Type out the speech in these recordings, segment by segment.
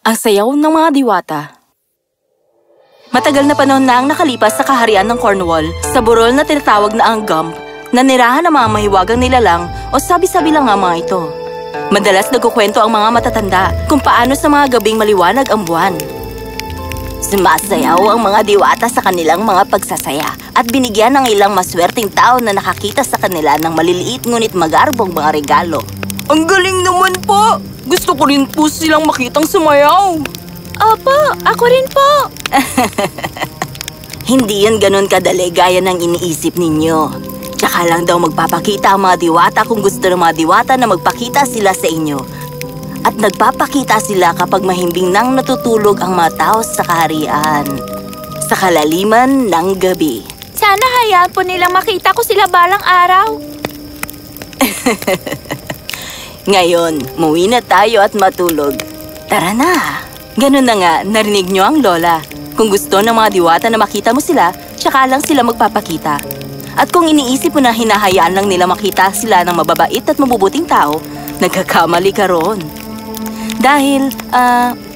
Ang sayaw ng mga diwata. Matagal na panahon na ang nakalipas sa kaharian ng Cornwall, sa burol na tinatawag na ang Gump, na nirahan ng mga mahiwagang nilalang o sabi-sabi lang ang mga ito. Madalas nagkukwento ang mga matatanda kung paano sa mga gabing maliwanag ang buwan. Sumasayaw ang mga diwata sa kanilang mga pagsasaya at binigyan ng ilang maswerteng tao na nakakita sa kanila ng maliliit ngunit magarbong mga regalo. Ang galing naman po! Gusto ko rin po silang makitang sumayaw. Opo, ako rin po. Hindi yan ganun kadali gaya ng iniisip ninyo. Tsaka lang daw magpapakita ang mga diwata kung gusto ng mga diwata na magpakita sila sa inyo. At nagpapakita sila kapag mahimbing nang natutulog ang mga tao sa kaharian. Sa kalaliman ng gabi. Sana hayaan po nilang makita ko sila balang araw. Ngayon, muwi na tayo at matulog. Tara na! Ganun na nga, narinig nyo ang lola. Kung gusto ng mga diwata na makita mo sila, tsaka lang sila magpapakita. At kung iniisip mo na hinahayaan lang nila makita sila ng mababait at mabubuting tao, nagkakamali ka roon. Dahil,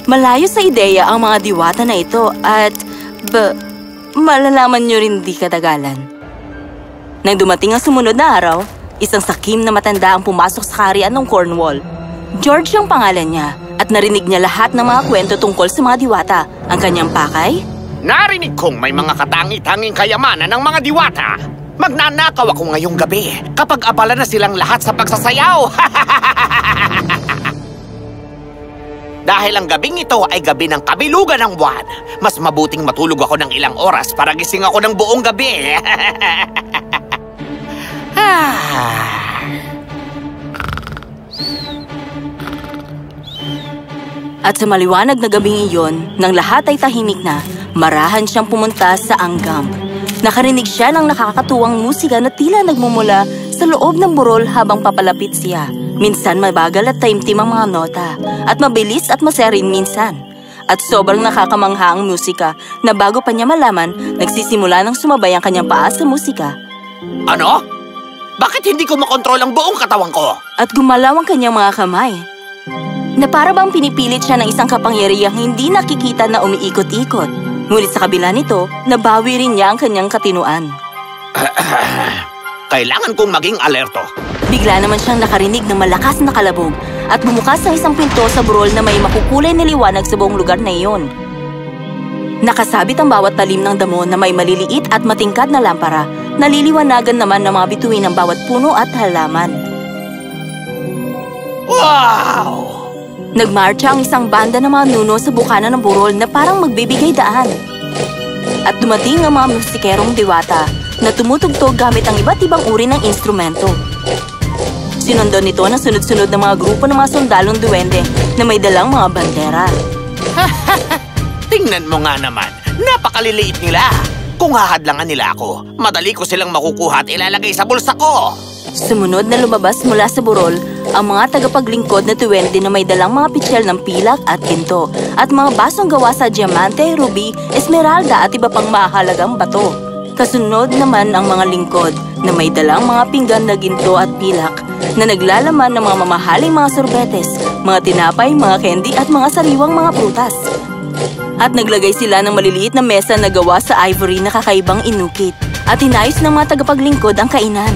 malayo sa ideya ang mga diwata na ito at, malalaman nyo rin di katagalan. Nang dumating ang sumunod na araw, isang sakim na matanda ang pumasok sa kaharian ng Cornwall. George ang pangalan niya at narinig niya lahat ng mga kwento tungkol sa mga diwata. Ang kanyang pakay? Narinig kong may mga katangi-tanging kayamanan ng mga diwata. Magnanakaw ako ngayong gabi kapag abala na silang lahat sa pagsasayaw. Dahil ang gabing ito ay gabi ng kabilugan ng buwan, mas mabuting matulog ako ng ilang oras para gising ako ng buong gabi. At sa maliwanag na gabing iyon, nang lahat ay tahimik na, marahan siyang pumunta sa Gump. Nakarinig siya ng nakakatuwang musika na tila nagmumula sa loob ng burol habang papalapit siya. Minsan mabagal at taimtim ang mga nota, at mabilis at masaya rin minsan. At sobrang nakakamangha ang musika na bago pa niya malaman, nagsisimula ng sumabay ang kanyang paa sa musika. Ano? Bakit hindi ko makontrol ang buong katawan ko? At gumalaw ang kanyang mga kamay, na para bang pinipilit siya ng isang kapangyarihang hindi nakikita na umiikot-ikot. Ngunit sa kabila nito, nabawi rin niya ang kanyang katinuan. Kailangan kong maging alerto. Bigla naman siyang nakarinig ng malakas na kalabog at bumukas ang isang pinto sa burol na may makukulay na liwanag sa buong lugar na iyon. Nakasabit ang bawat talim ng damo na may maliliit at matingkad na lampara. Naliliwanagan naman ng mga bituin ng bawat puno at halaman. Wow! Nagmarcha ang isang banda ng mga nuno sa bukana ng burol na parang magbibigay daan. At dumating ang mga musikerong diwata na tumutugtog gamit ang iba't ibang uri ng instrumento. Sinundan nito ng sunod-sunod na mga grupo ng mga sundalong duwende na may dalang mga bandera. Tingnan mo nga naman, napakaliliit nila. Kung hahadlangan nila ako, madali ko silang makukuha at ilalagay sa bulsa ko. Sumunod na lumabas mula sa burol ang mga tagapaglingkod na duwende na may dalang mga pitsyel ng pilak at ginto at mga basong gawa sa diamante, ruby, esmeralda at iba pang mahalagang bato. Kasunod naman ang mga lingkod na may dalang mga pinggan na ginto at pilak na naglalaman ng mga mamahaling mga sorbetes, mga tinapay, mga candy at mga sariwang mga prutas. At naglagay sila ng maliliit na mesa na gawa sa ivory na kakaibang inukit at inayos ng mga tagapaglingkod ang kainan.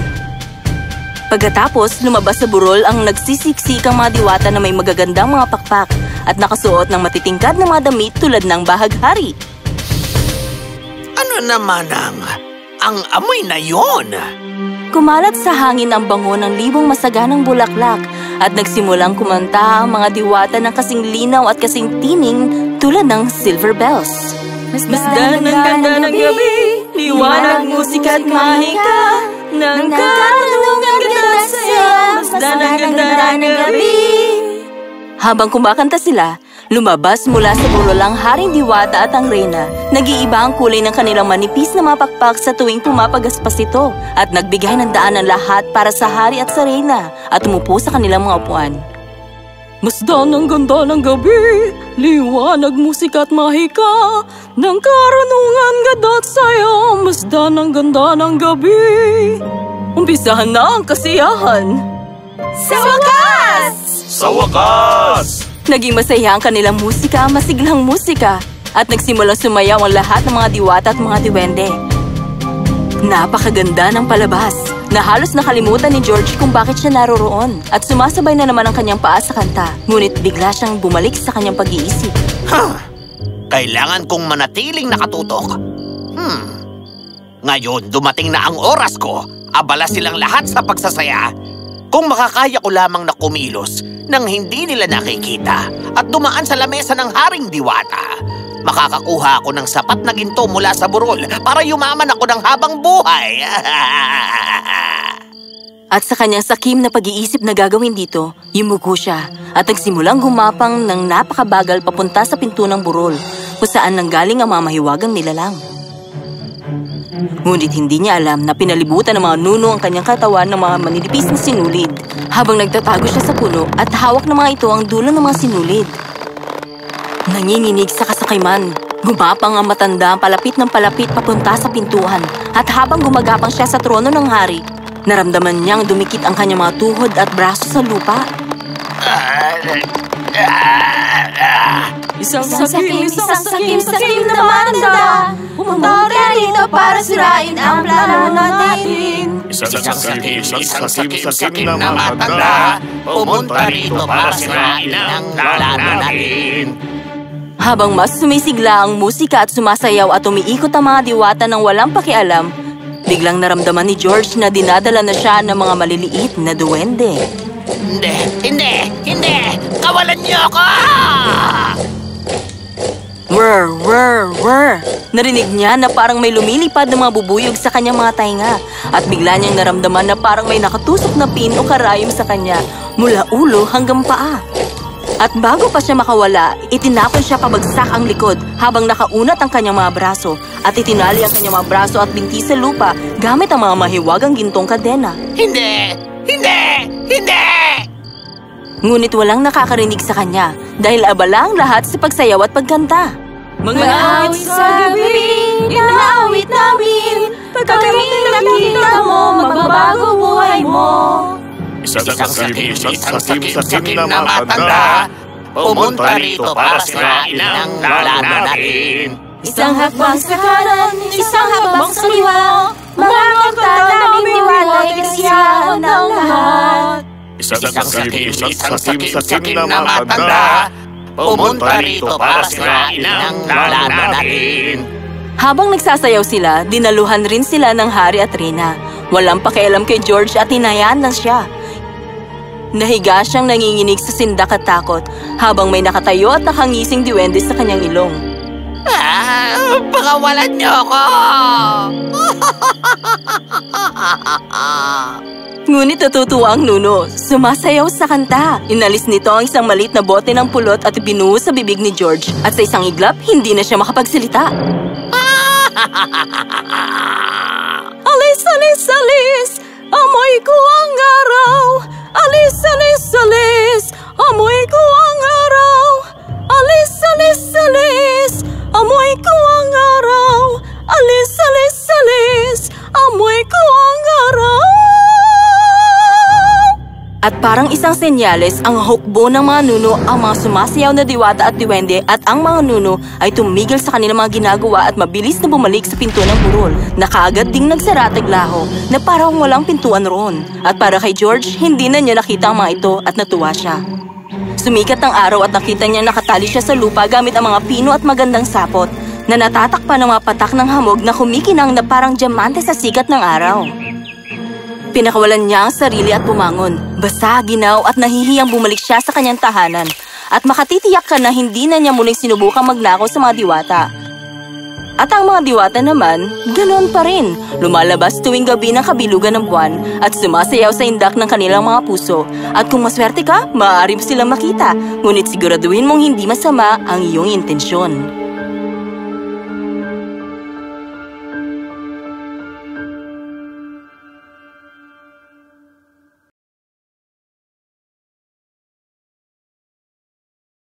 Pagkatapos, lumabas sa burol ang nagsisik-sikang mga diwata na may magagandang mga pakpak at nakasuot ng matitingkad na mga damit tulad ng bahaghari. Ano naman ang amoy na yon? Kumalat sa hangin ang bango ng libong masaganang bulaklak at nagsimulang kumanta ang mga diwata ng kasing linaw at kasing tining tulad ng silver bells. Masdan ng ganda ng gabi, liwanag, musika at mahika, ng karunungan ganda saya, masdan ng ganda ng gabi. Habang kumakanta sila, lumabas mula sa burol ang haring diwata at ang reyna. Nag-iiba ang kulay ng kanilang manipis na mga pakpak sa tuwing pumapagaspas ito at nagbigay ng daan ng lahat para sa hari at sa reyna at umupo sa kanilang mga upuan. Masdan ang ganda ng gabi, liwanag, musika at mahika, ng karunungan ganda at saya, masdan ang ganda ng gabi. Umpisahan na ang kasiyahan! Sa wakas! Sa wakas! Naging masaya ang kanilang musika, masiglang musika. At nagsimulang sumayaw ang lahat ng mga diwata at mga diwende. Napakaganda ng palabas na halos nakalimutan ni George kung bakit siya naroroon. At sumasabay na naman ang kanyang paa sa kanta. Ngunit bigla siyang bumalik sa kanyang pag-iisip. Kailangan kong manatiling nakatutok. Ngayon, dumating na ang oras ko. Abala silang lahat sa pagsasaya. Kung makakaya ko lamang na kumilos nang hindi nila nakikita at dumaan sa lamesa ng Haring Diwata, makakakuha ako ng sapat na ginto mula sa burol para yumaman ako ng habang buhay. At sa kanyang sakim na pag-iisip na gagawin dito, yumuko siya at nagsimulang gumapang ng napakabagal papunta sa pinto ng burol kung saan nanggaling ang mga mahiwagang nilalang. Ngunit hindi niya alam na pinalibutan ng mga nuno ang kanyang katawan ng mga maninipis na sinulid. Habang nagtatago siya sa puno at hawak ng mga ito ang dulo ng mga sinulid. Nanginginig sa kasakaiman. Gumapang ang matanda palapit ng palapit papunta sa pintuan. At habang gumagapang siya sa trono ng hari, naramdaman niyang dumikit ang kanyang mga tuhod at braso sa lupa. Isang sakim na matanda. Pumunta rito para sirain ang plano natin. Isang sakim na matanda. Pumunta rito para sirain ang plano natin. Habang mas sumisigla ang musika at sumasayaw at umiikot ang mga diwata ng walang pakialam, biglang naramdaman ni George na dinadala na siya ng mga maliliit na duwende. Hindi! Kawalan niyo ako! Whir, whir, whir. Narinig niya na parang may lumilipad na mga bubuyog sa kanyang mga tainga at bigla niyang naramdaman na parang may nakatusok na pin o karayom sa kanya mula ulo hanggang paa. At bago pa siya makawala, itinapon siya pabagsak ang likod habang nakaunat ang kanyang mga braso at itinali ang kanyang mga braso at binti sa lupa gamit ang mga mahiwagang gintong kadena. Hindi! Ngunit walang nakakarinig sa kanya dahil abala ang lahat sa pagsayaw at pagkanta. Mga awit sa gabi, inaawit namin. Pag kami nakita mo, magbabago buhay mo. Isang sakim na matanda. Pumunta rito para sirain ang plano natin. Isang hakbang sa kanan, isang hakbang sa liwa. Mga kanta naming diwata, kasiyahan ng lahat. Isang sakim na matanda. Pumunta rito para sirain ang plano natin. Habang nagsasayaw sila, dinaluhan rin sila ng hari at reyna. Walang pakialam kay George at hinayaan na siya. Nahiga siyang nanginginig sa sindak at takot habang may nakatayo at nakangising diwende sa kanyang ilong. Pakawalan niyo ako! Ngunit natutuwa ang nuno. Sumasayaw sa kanta. Inalis nito ang isang maliit na bote ng pulot at binuhos sa bibig ni George. At sa isang iglap, hindi na siya makapagsalita. Alis, alis, alis! Amoy ko ang araw! Alis, alis, alis! Amoy ko ang araw! Alis, alis, alis! Amoy ko ang araw! Alis, alis, alis! Amoy ko ang araw! At parang isang senyales, ang hukbo ng mga nuno, ang mga sumasayaw na diwata at diwende at ang mga nuno ay tumigil sa kanilang mga ginagawa at mabilis na bumalik sa pinto ng burol na kaagad ding nagsara at naglaho na parang walang pintuan roon. At para kay George, hindi na niya nakita ang mga ito at natuwa siya. Sumikat ang araw at nakita niya nakatali siya sa lupa gamit ang mga pino at magandang sapot na natatakpan ng mga patak ng hamog na kumikinang na parang diamante sa sikat ng araw. Pinakawalan niya ang sarili at bumangon. Basa, ginaw at nahihiyang bumalik siya sa kanyang tahanan. At makatitiyak ka na hindi na niya muling sinubukang magnakaw sa mga diwata. At ang mga diwata naman, ganoon pa rin. Lumalabas tuwing gabi ng kabilugan ng buwan at sumasayaw sa indak ng kanilang mga puso. At kung maswerte ka, maaari mo silang makita. Ngunit siguraduhin mong hindi masama ang iyong intensyon.